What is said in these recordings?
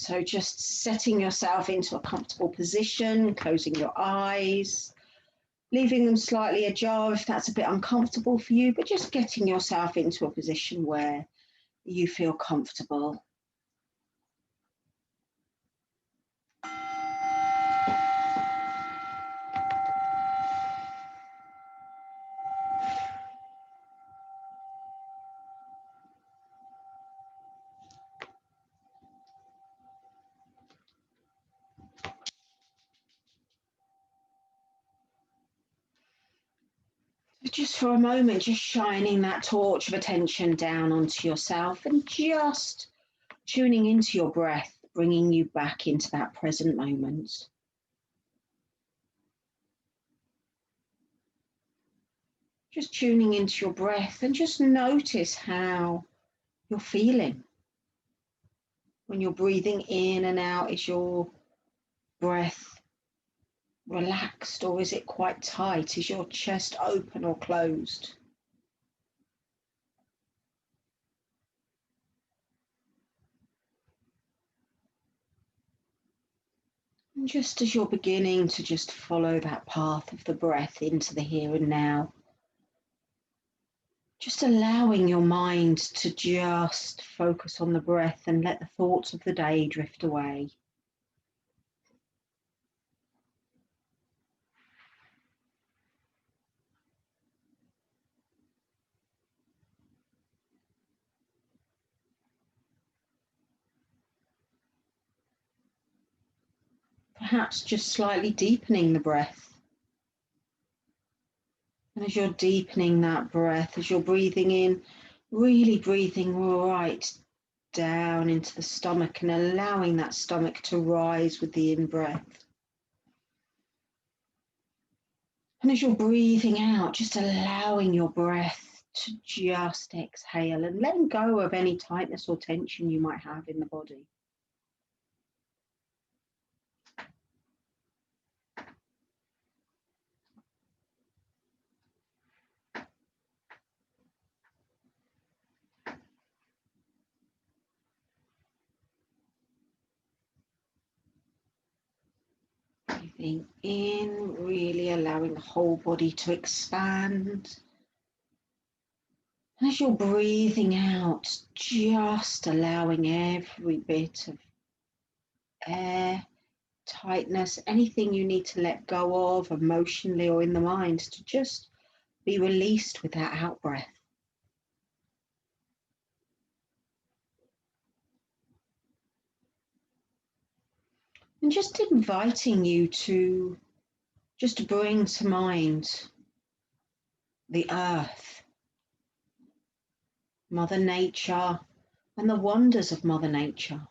So just setting yourself into a comfortable position, closing your eyes, leaving them slightly ajar if that's a bit uncomfortable for you, but just getting yourself into a position where you feel comfortable. Just for a moment, just shining that torch of attention down onto yourself and just tuning into your breath, bringing you back into that present moment. Just tuning into your breath and just notice how you're feeling. When you're breathing in and out, is your breath relaxed or is it quite tight? Is your chest open or closed? And just as you're beginning to just follow that path of the breath into the here and now, just allowing your mind to just focus on the breath and let the thoughts of the day drift away. Perhaps just slightly deepening the breath. And as you're deepening that breath, as you're breathing in, really breathing right down into the stomach and allowing that stomach to rise with the in-breath. And as you're breathing out, just allowing your breath to just exhale and letting go of any tightness or tension you might have in the body. Breathing in, really allowing the whole body to expand. And as you're breathing out, just allowing every bit of air, tightness, anything you need to let go of emotionally or in the mind to just be released with that out breath. And just inviting you to just bring to mind the earth, Mother Nature, and the wonders of Mother Nature.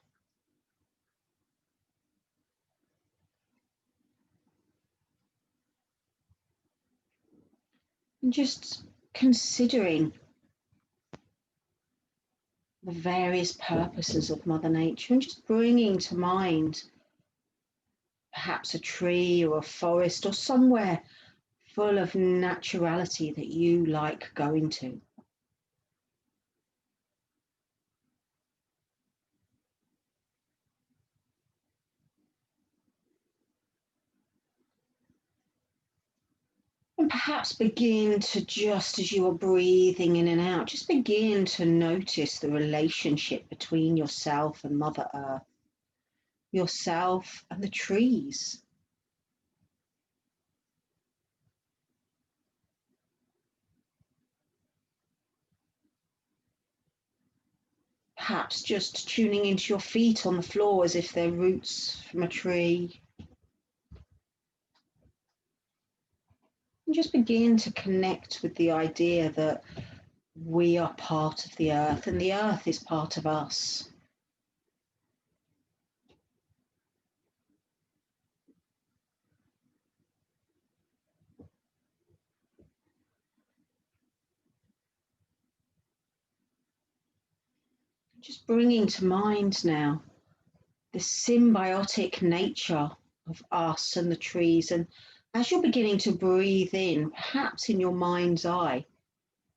And just considering the various purposes of Mother Nature and just bringing to mind perhaps a tree or a forest or somewhere full of naturality that you like going to. And perhaps begin to, just as you are breathing in and out, just begin to notice the relationship between yourself and Mother Earth, yourself and the trees. Perhaps just tuning into your feet on the floor as if they're roots from a tree. And just begin to connect with the idea that we are part of the earth and the earth is part of us. Just bringing to mind now the symbiotic nature of us and the trees. And as you're beginning to breathe in, perhaps in your mind's eye,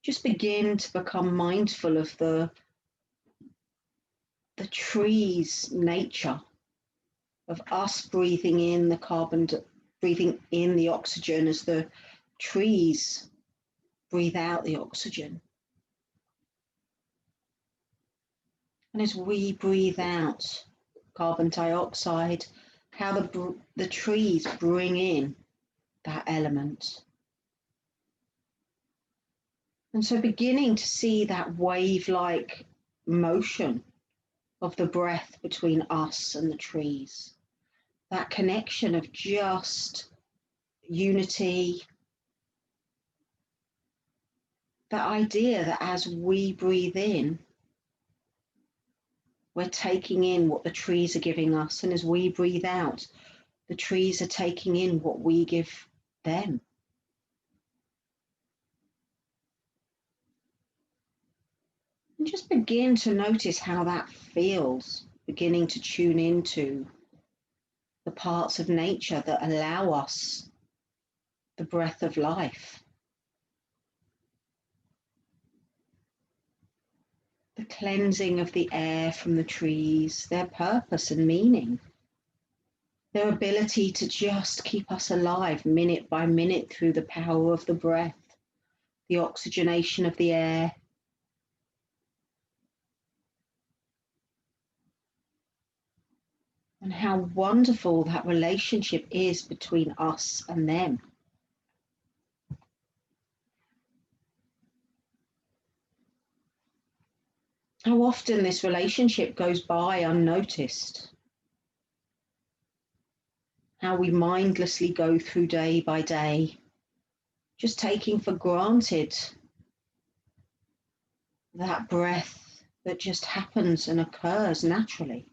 just begin to become mindful of the the trees' nature of us breathing in the carbon, breathing in the oxygen as the trees breathe out the oxygen. And as we breathe out carbon dioxide, how the trees bring in that element. And so beginning to see that wave-like motion of the breath between us and the trees, that connection of just unity, that idea that as we breathe in, we're taking in what the trees are giving us, and as we breathe out, the trees are taking in what we give them. And just begin to notice how that feels, beginning to tune into the parts of nature that allow us the breath of life. The cleansing of the air from the trees, their purpose and meaning, their ability to just keep us alive minute by minute through the power of the breath, the oxygenation of the air. And how wonderful that relationship is between us and them. How often this relationship goes by unnoticed. How we mindlessly go through day by day, just taking for granted that breath that just happens and occurs naturally.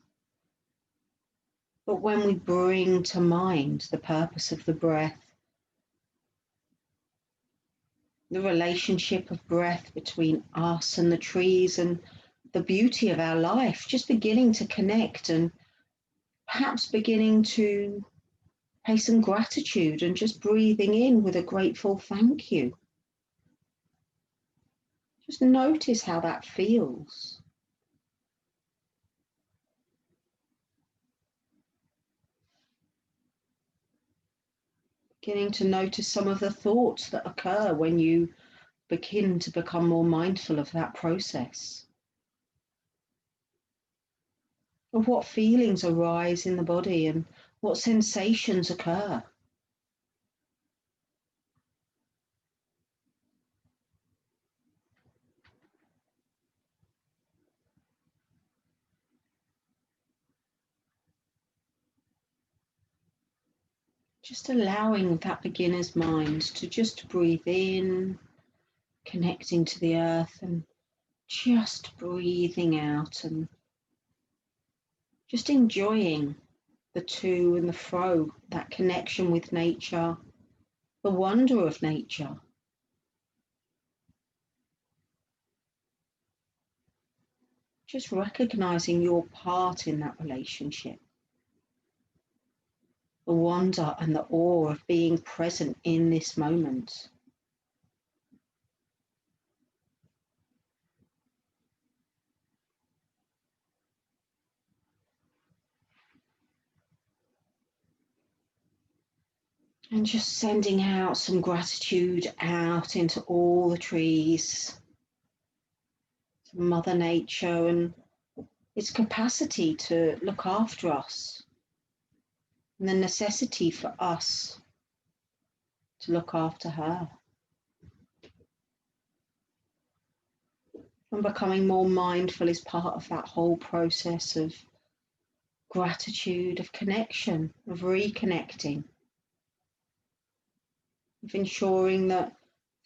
But when we bring to mind the purpose of the breath, the relationship of breath between us and the trees, and the beauty of our life, just beginning to connect and perhaps beginning to pay some gratitude and just breathing in with a grateful thank you. Just notice how that feels. Beginning to notice some of the thoughts that occur when you begin to become more mindful of that process. Of what feelings arise in the body and what sensations occur. Just allowing that beginner's mind to just breathe in, connecting to the earth, and just breathing out, and just enjoying the to and the fro, that connection with nature, the wonder of nature. Just recognizing your part in that relationship. The wonder and the awe of being present in this moment. And just sending out some gratitude out into all the trees, to Mother Nature and its capacity to look after us, and the necessity for us to look after her. And becoming more mindful is part of that whole process of gratitude, of connection, of reconnecting, of ensuring that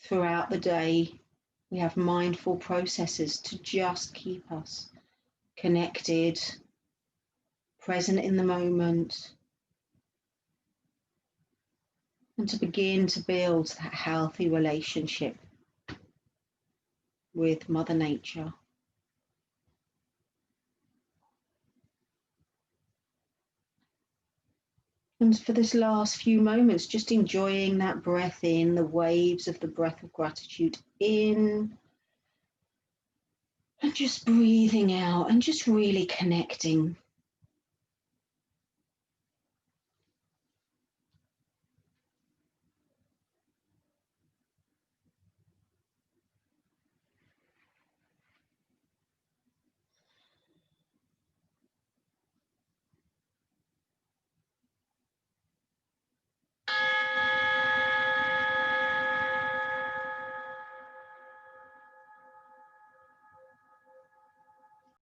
throughout the day we have mindful processes to just keep us connected, present in the moment, and to begin to build that healthy relationship with Mother Nature. And for this last few moments, just enjoying that breath in, the waves of the breath of gratitude in, And just breathing out and just really connecting